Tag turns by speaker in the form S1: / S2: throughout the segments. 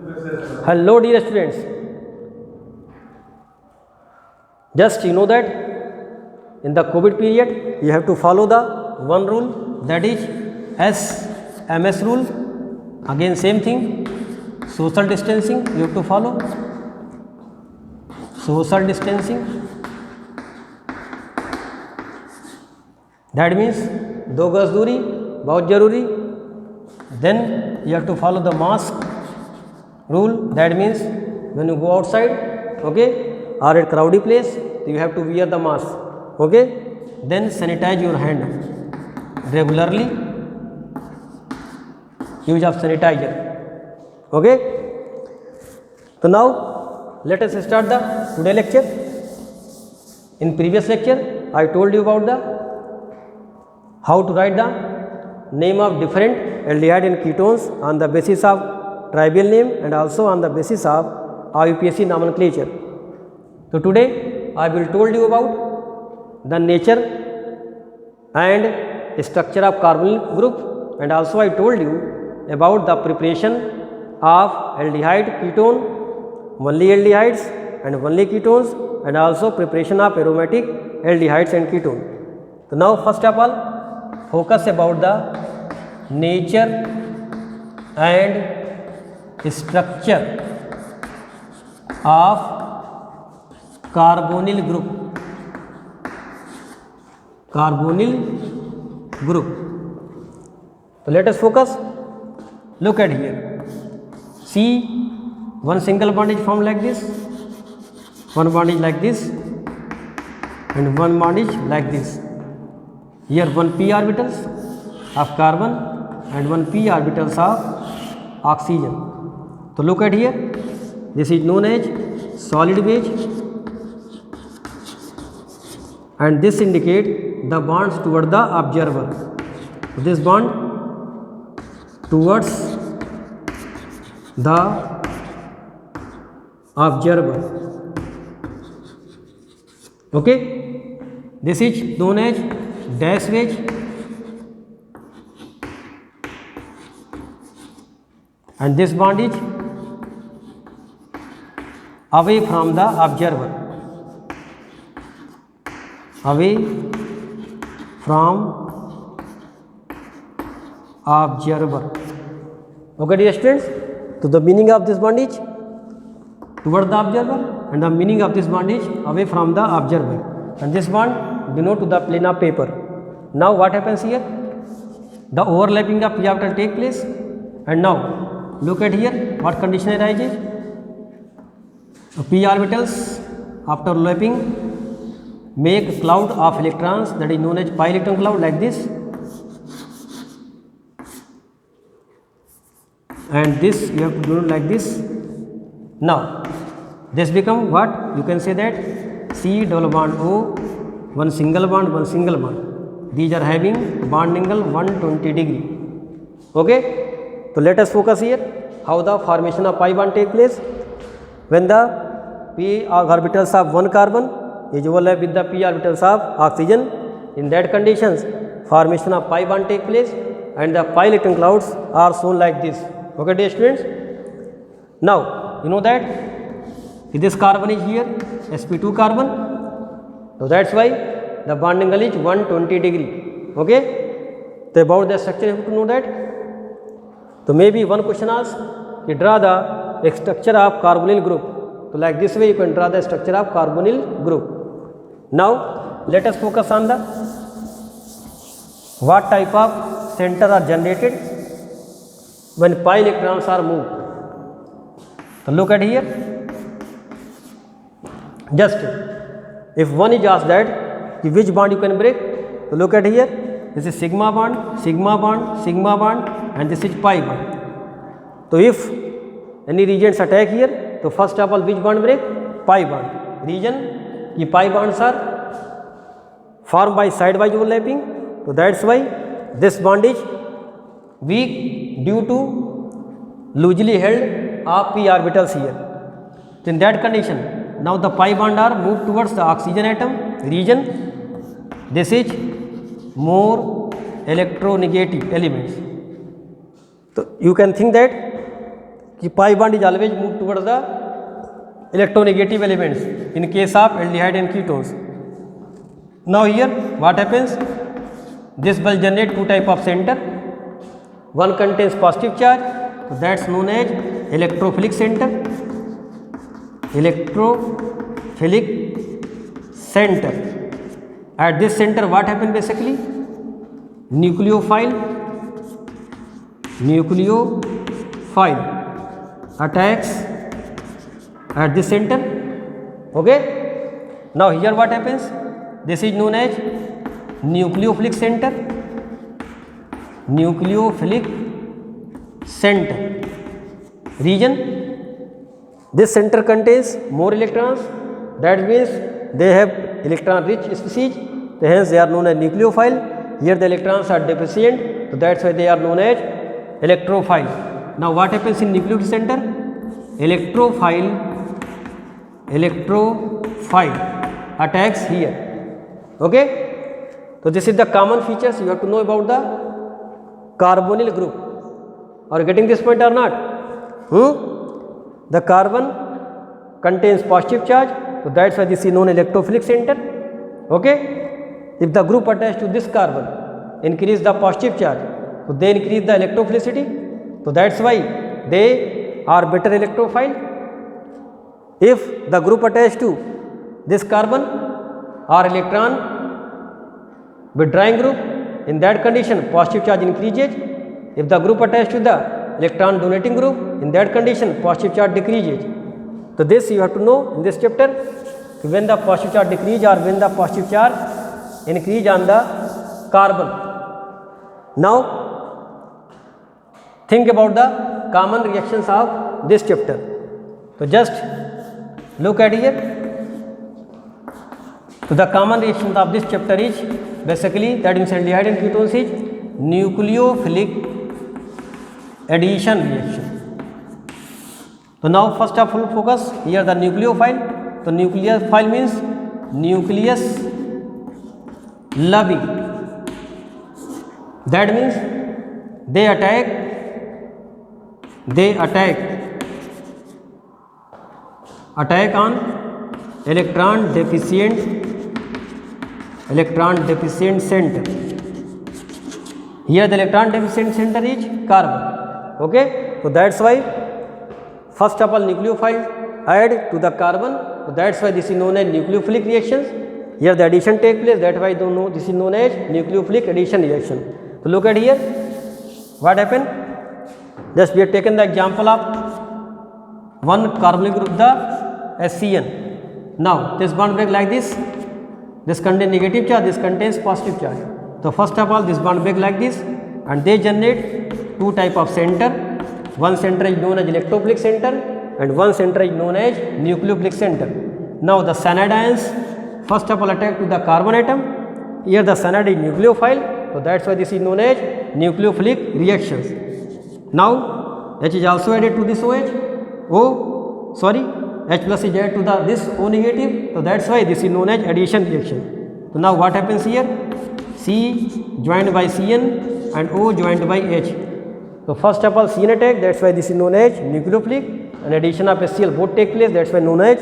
S1: Hello dear students, just you know that in the COVID period you have to follow the one rule, that is SMS rule. Again same thing, social distancing you have to follow, social distancing, that means 2 गज दूरी बहुत ज़रूरी. Then you have to follow the mask rule, that means when you go outside, okay, or at crowded place, you have to wear the mask, okay. Then sanitize your hand regularly, use of sanitizer, okay. So now let us start the today lecture. In previous lecture I told you about the how to write the name of different aldehyde and ketones on the basis of trivial name and also on the basis of IUPAC nomenclature. So today I will told you about the nature and structure of carbonyl group, and also I told you about the preparation of aldehyde ketone, only aldehydes and only ketones, and also preparation of aromatic aldehydes and ketone. So now first of all focus about the nature and structure of carbonyl group. Carbonyl group. So let us focus. Look at here. See, one single bond is formed like this, one bond is like this, and one bond is like this. Here one p orbitals of carbon and one p orbitals of oxygen. So look at here, this is known as solid phase, and this indicate the bonds toward the observer. So this bond towards the observer, okay. This is known as dash phase, and this bond is away from the observer, away from observer, okay dear students. So the meaning of this bond is toward the observer, and the meaning of this bond is away from the observer, and this bond denote to the plane of paper. Now what happens here? The overlapping of p orbital take place, and now look at here what condition arises. P orbitals after overlapping make a cloud of electrons, that is known as pi electron cloud, like this, and this you have to do like this. Now this become what you can say that C double bond O, one single bond, one single bond. These are having bond angle 120 degree, okay. So let us focus here how the formation of pi bond take place. When the p orbitals of one carbon is overlap with the p orbitals of oxygen, in that conditions formation of pi bond take place, and the pi electron clouds are shown like this, okay dear students. Now you know that this carbon is here sp2 carbon, so that's why the bond angle is 120 degree, okay. So about the structure you have to know that. So maybe one question asks, you draw the structure of carbonyl group. So like this way you can draw the structure of carbonyl group. Now let us focus on the what type of center are generated when pi electrons are moved. So look at here, just if one is asked that which bond you can break, so look at here, this is sigma bond, sigma bond, sigma bond, and this is pi bond. So if any regions attack here, so first of all which bond break? Pi bond. Region, the pi bonds are formed by sidewise overlapping, so that's why this bond is weak due to loosely held of p orbitals here. So in that condition, now the pi bond are moved towards the oxygen atom region. This is more electronegative elements. So you can think that कि pi bond is always moved towards the electronegative elements in case of aldehyde and ketones. Now here what happens? This will generate two type of center. One contains positive charge, so that's known as electrophilic center. Electrophilic center. At this center what happens basically? Nucleophile attacks at this center. Okay. Now here what happens? This is known as nucleophilic center. Nucleophilic center region. This center contains more electrons. That means they have electron rich species. Hence they are known as nucleophile. Here the electrons are deficient, so that's why they are known as electrophile. Now what happens in nucleophilic center? Electrophile attacks here. Okay. So this is the common features you have to know about the carbonyl group. Are you getting this point or not? The carbon contains positive charge, so that's why this is known as electrophilic center. Okay. If the group attached to this carbon increase the positive charge, so they increase the electrophilicity, so that's why they are better electrophile. If the group attached to this carbon or electron withdrawing group, in that condition positive charge increases. If the group attached to the electron donating group, in that condition positive charge decreases. So this you have to know in this chapter, when the positive charge decrease or when the positive charge increase on the carbon. Now think about the common reactions of this chapter. So just look at here. So the common reactions of this chapter is basically, that means aldehyde and ketones is nucleophilic addition reaction. So now first of all focus here the nucleophile. So nucleophile means nucleus loving. That means they attack on electron deficient center. Here the electron deficient center is carbon. Okay. So that's why first of all nucleophile add to the carbon. So that's why this is known as nucleophilic reactions. Here the addition take place, that's why this is known as nucleophilic addition reaction. So look at here what happened. Just we have taken the example of one carbonyl group, the SCN. Now this bond break like this. This contains negative charge, this contains positive charge. So first of all this bond break like this, and they generate two type of center. One center is known as electrophilic center and one center is known as nucleophilic center. Now the cyanide ions first of all attack to the carbon atom. Here the cyanide is nucleophile, so that's why this is known as nucleophilic reactions. Now H is also added to this OH. H plus is added to this O negative, so that's why this is known as addition reaction. So now what happens here? C joined by Cn and O joined by H. So first of all Cn attack, that's why this is known as nucleophilic, and addition of HCl both take place, that's why known as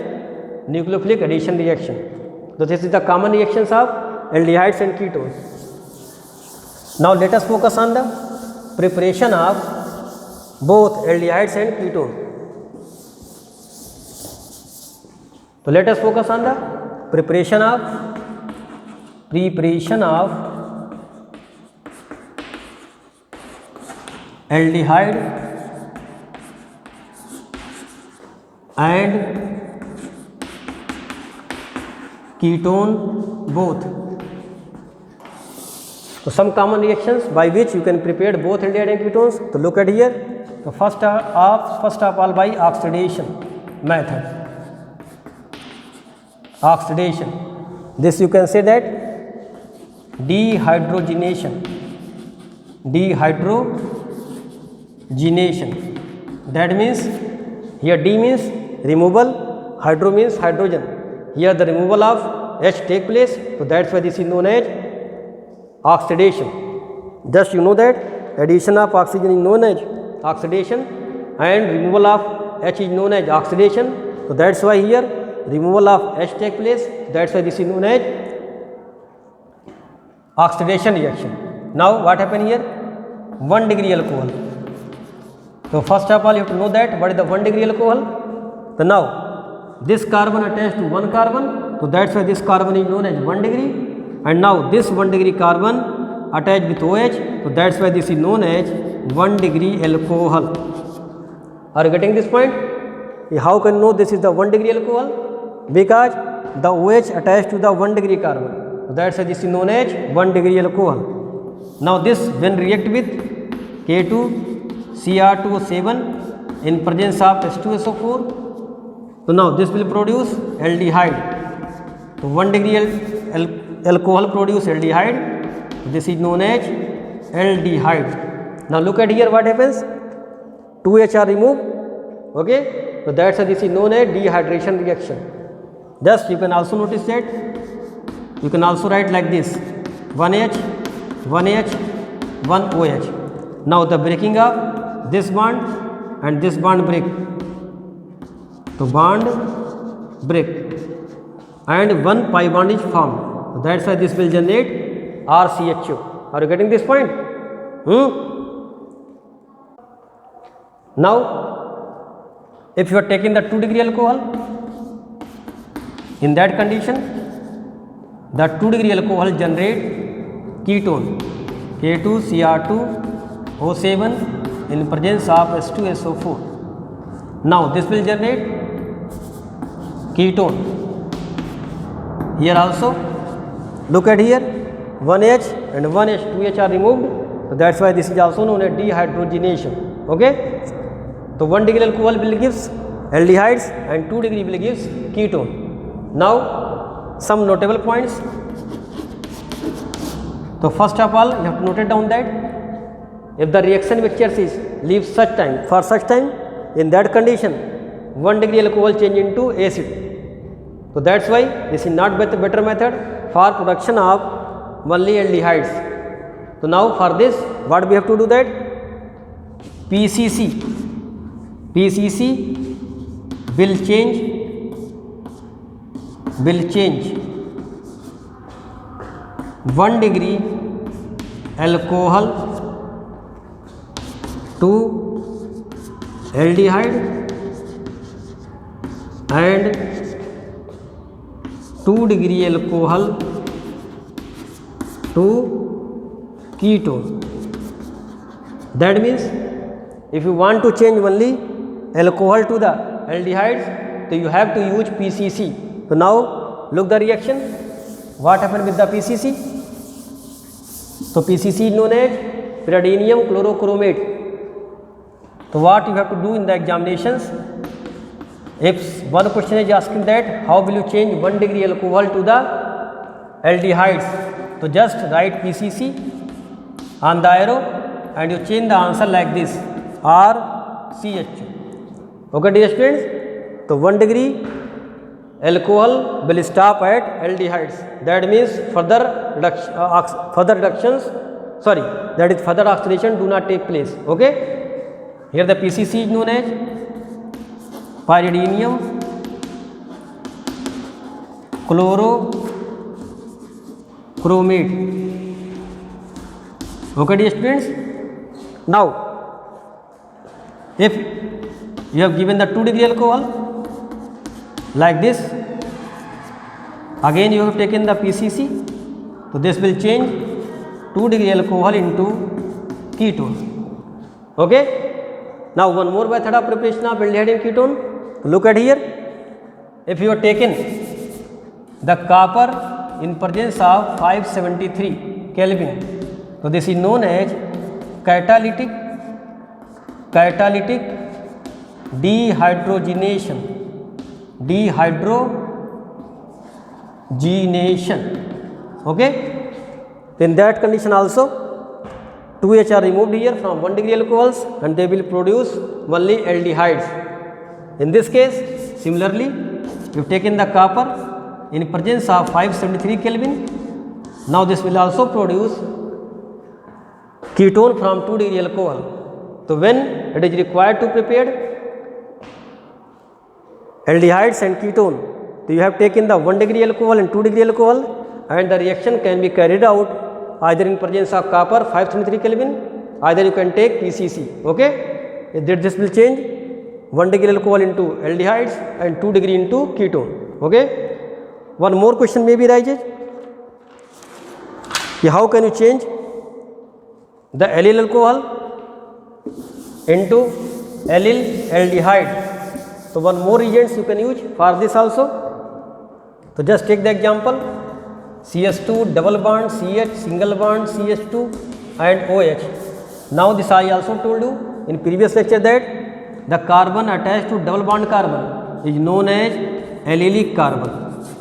S1: nucleophilic addition reaction. So this is the common reactions of aldehydes and ketones. Now let us focus on the preparation of both aldehydes and ketones. So let us focus on the preparation of aldehyde and ketone both. So some common reactions by which you can prepare both aldehyde and ketones. So look at here. So first of all by oxidation method. Oxidation. This you can say that dehydrogenation. That means here D means removal, hydro means hydrogen. Here the removal of H take place, so that's why this is known as oxidation. Just you know that addition of oxygen is known as oxidation, and removal of H is known as oxidation. So that's why here removal of H take place. That's why this is known as oxidation reaction. Now what happened here? 1 degree alcohol. So first of all you have to know that what is the 1 degree alcohol. So now this carbon attached to one carbon, so that's why this carbon is known as 1 degree, and now this 1 degree carbon attached with OH, so that's why this is known as 1 degree alcohol. Are you getting this point? How can you know this is the 1 degree alcohol? Because the OH attached to the 1 degree carbon, so that's why this is known as 1 degree alcohol. Now this when react with K2Cr2O7 in presence of H2SO4, so now this will produce aldehyde. So 1 degree alcohol produce aldehyde. This is known as aldehyde. Now look at here what happens. 2H are removed. Okay. So that's why this is known as dehydration reaction. Just you can also notice that. You can also write like this: 1H, 1H, 1OH. Now the breaking of this bond and this bond break. So bond break and one pi bond is formed. So that's why this will generate RCHO. Are you getting this point? Now if you are taking the 2 degree alcohol, in that condition the 2 degree alcohol generate ketone K2Cr2O7 in presence of H2SO4. Now this will generate ketone. Here also look at here, 1H and 1H, 2H are removed. So that's why this is also known as dehydrogenation. Okay. So 1 degree alcohol will gives aldehydes and 2 degree will gives ketone. Now some notable points. So first of all you have to note it down that if the reaction mixture is leaves such time, for such time, in that condition 1 degree alcohol change into acid. So that's why this is not better method for production of only aldehydes. So now for this what we have to do that? PCC will change 1 degree alcohol to aldehyde and 2 degree alcohol to ketone. That means if you want to change only alcohol to the aldehydes, so you have to use PCC. So now look the reaction. What happened with the PCC? So PCC is known as pyridinium chlorochromate. So what you have to do in the examinations, if one question is asking that how will you change 1 degree alcohol to the aldehydes, so just write PCC on the arrow and you change the answer like this, RCHO. Okay dear students, so 1 degree alcohol will stop at aldehydes. That means further oxidation do not take place. Okay. Here the PCC is known as pyridinium chlorochromate. Okay dear students. Now if you have given the 2 degree alcohol like this, again you have taken the PCC, so this will change 2 degree alcohol into ketone. Okay. Now one more method of preparation of aldehyde and ketone. Look at here. If you have taken the copper in presence of 573 Kelvin, so this is known as catalytic dehydrogenation. Okay. In that condition also 2H are removed here from 1 degree alcohols and they will produce only aldehydes. In this case similarly you have taken the copper in presence of 573 Kelvin. Now this will also produce ketone from 2 degree alcohol. So when that is required to prepare aldehydes and ketone. So you have taken the 1 degree alcohol and 2 degree alcohol, and the reaction can be carried out either in presence of copper 523 Kelvin, either you can take PCC. Okay, this will change 1 degree alcohol into aldehydes and 2 degree into ketone. Okay, one more question may be arises. How can you change the allyl alcohol into allyl aldehyde? So one more reagents you can use for this also. So just take the example, CH2 double bond CH, single bond CH2 and OH. Now this I also told you in previous lecture that the carbon attached to double bond carbon is known as allylic carbon.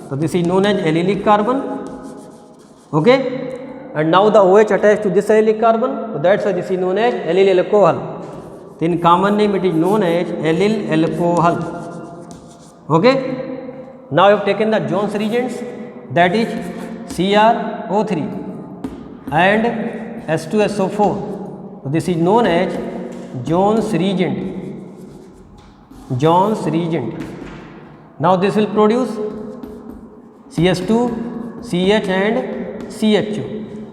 S1: So this is known as allylic carbon. Okay, and now the OH attached to this allylic carbon, so that's why this is known as allyl alcohol. So in common name it is known as allyl alcohol. Okay, now I have taken the Jones reagents, that is CrO3 and H2SO4. So this is known as Jones reagent. Jones reagent. Now this will produce CH2, CH and CH2.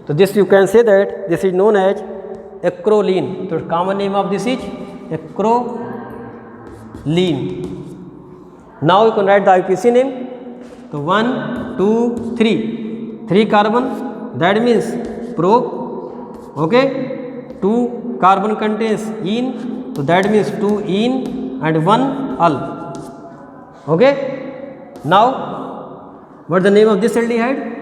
S1: So this you can say that this is known as acrolein. So common name of this is acrolein. Now you can write the IUPAC name. So 1, 2, 3. 3 carbon, that means pro. Okay. 2 carbon contains ene. So that means 2 ene and 1 al. Okay. Now what is the name of this aldehyde?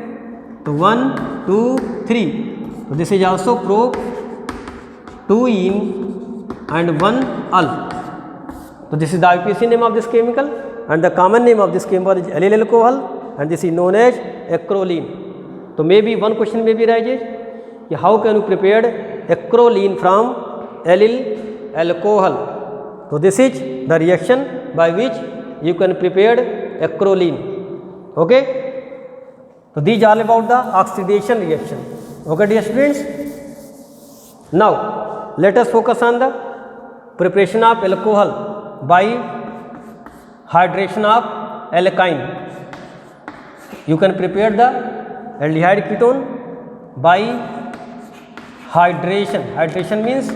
S1: So 1, 2, 3. So this is also pro, 2 ene and 1 al. So this is the IUPAC name of this chemical, and the common name of this chemical is allyl alcohol, and this is known as acrolein. So maybe one question may be arises, how can you prepare acrolein from allyl alcohol? So this is the reaction by which you can prepare acrolein. Okay. So these are about the oxidation reaction. Okay dear students. Now let us focus on the preparation of alcohol by hydration of alkyne. You can prepare the aldehyde ketone by hydration. Hydration means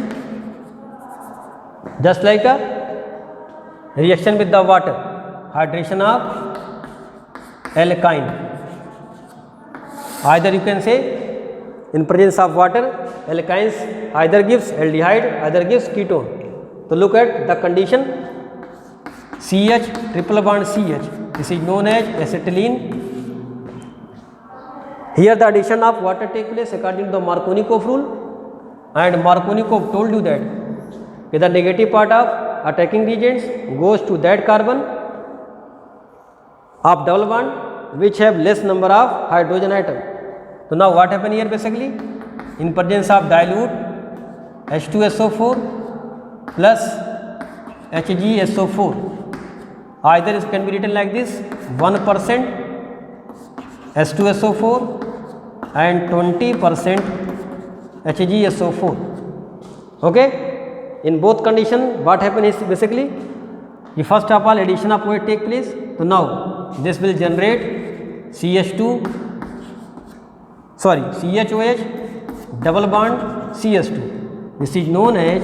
S1: just like a reaction with the water. Hydration of alkyne. Either you can say in presence of water, alkynes either gives aldehyde, either gives ketone. So look at the condition, CH triple bond CH. This is known as acetylene. Here the addition of water takes place according to the Markovnikov rule, and Markovnikov told you that the negative part of attacking reagents goes to that carbon of double bond which have less number of hydrogen atom. So now what happen here basically, in presence of dilute H2SO4 plus HgSO4, either it can be written like this, 1% H2SO4 and 20% HgSO4. Okay, in both condition what happen is basically, the first of all addition of OH take place. So now this will generate CHOH double bond CH2. This is known as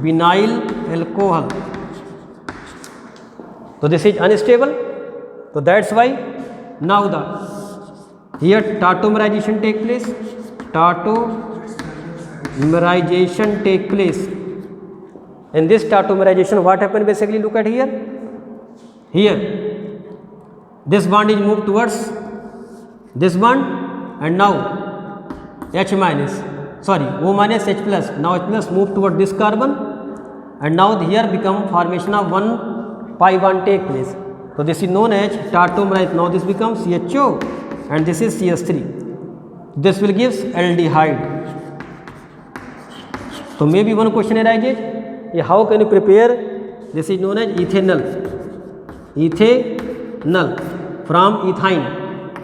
S1: vinyl alcohol. So this is unstable. So that's why now the here tautomerization take place. Tautomerization take place. In this tautomerization what happened basically, look at here. Here this bond is moved towards this bond, and now H minus, sorry, O minus H plus, now H plus move toward this carbon, and now here become formation of 1 pi bond take place. So this is known as tautomerized. Now this becomes CHO and this is CH3. This will give aldehyde. So maybe one question arises, how can you prepare, this is known as ethanol. Ethanol from ethine.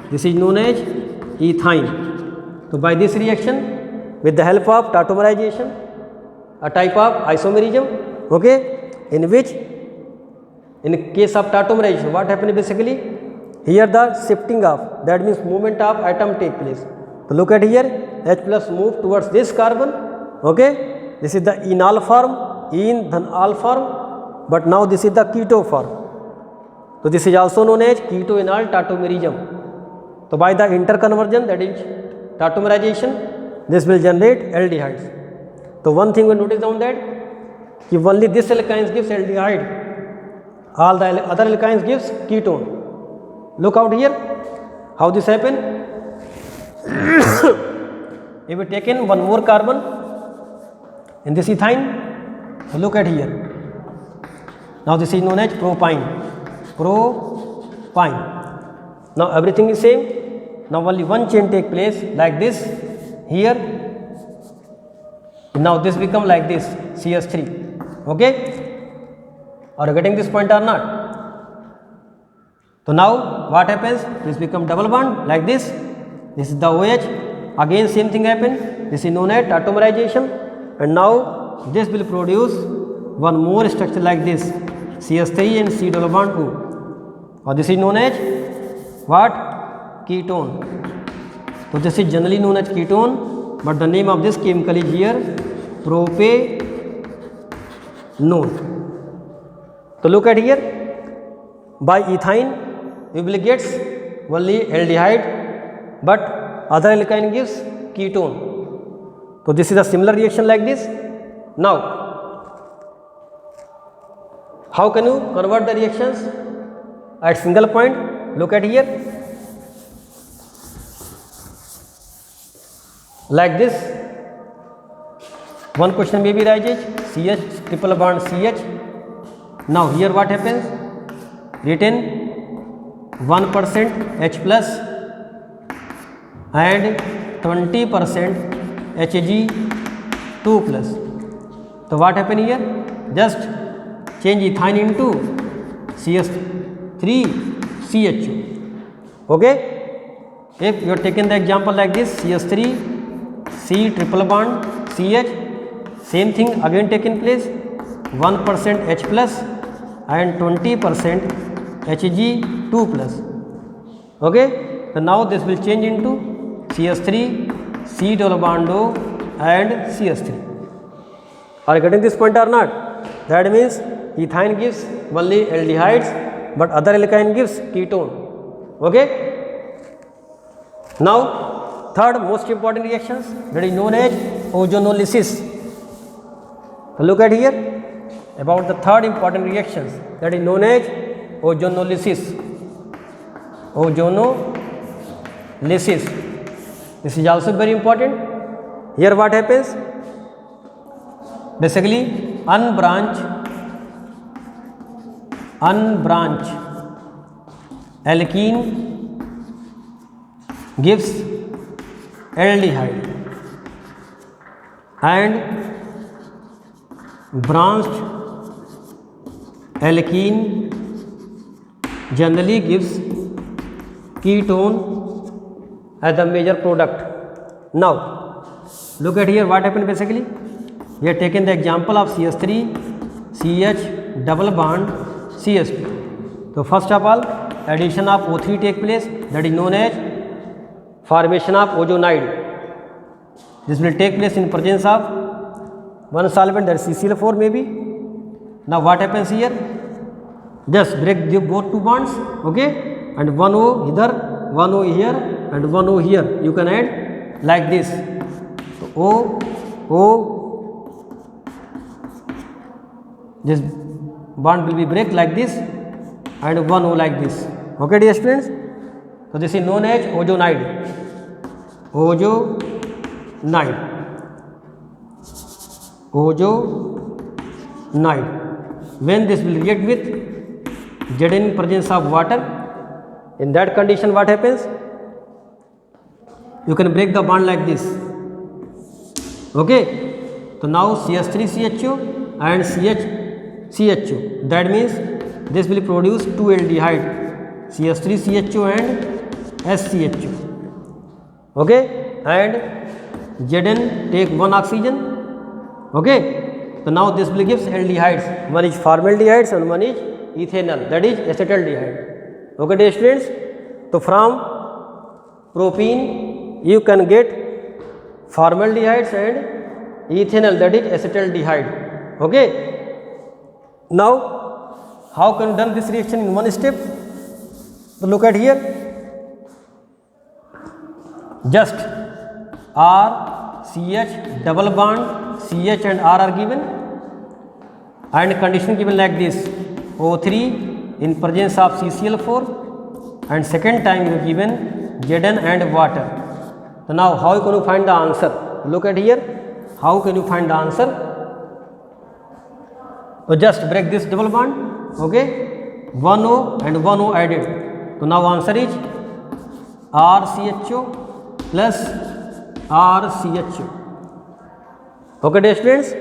S1: This is known as ethine. So by this reaction, with the help of tautomerization, a type of isomerism, okay, in which in case of tautomerization what happened basically, here the shifting of, that means movement of atom take place. So look at here, H plus move towards this carbon, okay, this is the enol form, en then al form, but now this is the keto form. So this is also known as keto-enol tautomerism. So by the interconversion, that is tautomerization, this will generate aldehydes. So one thing we notice down that if only this alkynes gives aldehyde, all the other alkynes gives ketone. Look out here how this happen. If we take in one more carbon in this ethyne, so look at here. Now this is known as propyne. Propyne. Now everything is same. Now only one chain take place like this here. Now this become like this CS3. Okay? Are you getting this point or not? So now what happens? This become double bond like this. This is the OH. Again same thing happen. This is known as tautomerization. And now this will produce one more structure like this, CS3 and C double bond O. Or this is known as what? Ketone. So this is generally known as ketone, but the name of this chemical is here propanone. So look at here, by ethyne you will get only aldehyde, but other alkyne gives ketone. So this is a similar reaction like this. Now how can you convert the reactions at single point? Look at here, like this. One question may be rises, CH triple bond CH. Now here what happens? Written 1% H plus and 20% Hg2 plus. So what happen here? Just change ethyne into CS3CH2. Okay? If you are taking the example like this, CS3 C triple bond CH, same thing again taken place, 1% H plus and 20% Hg2 plus. Okay? So now this will change into CS3 C double bond O and CS3. Are you getting this point or not? That means ethyne gives only aldehydes, but other alkyne gives ketone. Okay? Now third most important reactions, that is known as ozonolysis. Look at here about the third important reactions, that is known as ozonolysis. Ozonolysis. This is also very important. Here what happens? Basically unbranch alkene gives aldehyde and branched alkene generally gives ketone as the major product. Now look at here what happened basically. We are taking the example of CS3 CH double bond CS2. So first of all addition of O3 take place, that is known as formation of ozonide. This will take place in presence of one solvent, that is CCl4 maybe. Now what happens here? Just break the both two bonds, okay, and one O here, one O here and one O here. You can add like this. So O, this bond will be break like this and one O like this. Okay dear students. So this is known as ozonide. Ozonide. When this will react with Zn in presence of water, in that condition what happens? You can break the bond like this. Okay. So now CS3CHO and CH2. That means this will produce two aldehyde, CS3CHO and SCHO. Okay, and Zn take one oxygen. Okay, So now this will gives aldehydes. One is formaldehydes and one is ethanol, that is acetaldehyde. Okay, dear students. So from propene you can get formaldehydes and ethanol, that is acetaldehyde. Okay. Now how can done this reaction in one step? So look at here. Just R, CH, double bond, CH and R are given, and condition given like this: O3 in presence of CCl4, and second time you given Zn and water. So now how can you find the answer? Look at here. How can you find the answer? So just break this double bond. Okay, 1 O and 1 O added. So now answer is RCHO plus RCHO. Okay, dear students.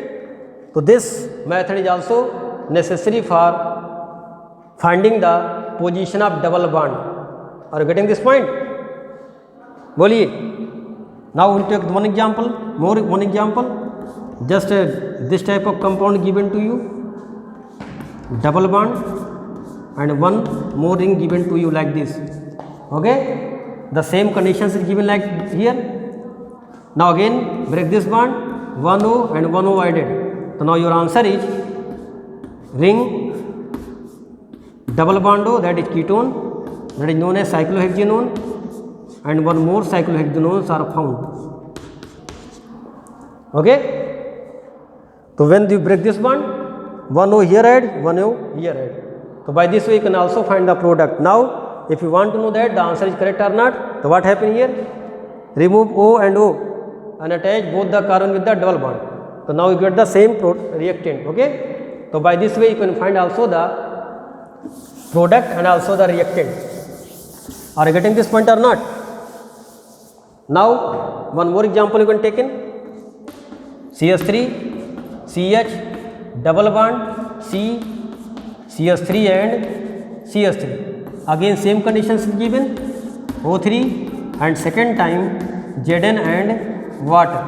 S1: So this method is also necessary for finding the position of double bond. Are you getting this point? Boliye. Now we will take one example, one example. Just this type of compound given to you, double bond, and one more ring given to you like this. Okay. The same conditions is given like here. Now again break this bond, 1 O and 1 O added. So now your answer is ring double bond O, that is ketone, that is known as cyclohexanone, and one more cyclohexanones are found. Okay. So when you break this bond, 1 O here add, 1 O here add. So by this way you can also find the product. Now if you want to know that the answer is correct or not, so what happened here? Remove O and O and attach both the carbon with the double bond. So now you get the same reactant. Okay. So by this way you can find also the product and also the reactant. Are you getting this point or not? Now one more example you can take in. CH3, CH, double bond, C, CH3 and CH3. Again same conditions given, O3 and second time Zn and water.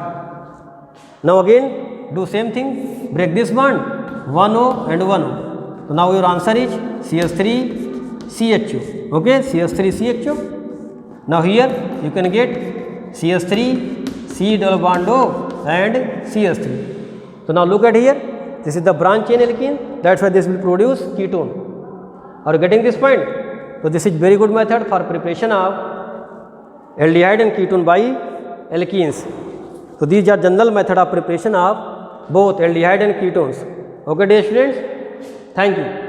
S1: Now again do same thing, break this bond, 1 O and 1 O. So now your answer is CH3 CHO. Okay, CH3 CHO. Now here you can get CH3 C double bond O and CH3. So now look at here, this is the branch chain alkene, that's why this will produce ketone. Are you getting this point? So this is very good method for preparation of aldehyde and ketone by alkenes. So these are general method of preparation of both aldehyde and ketones. Okay, dear students, thank you.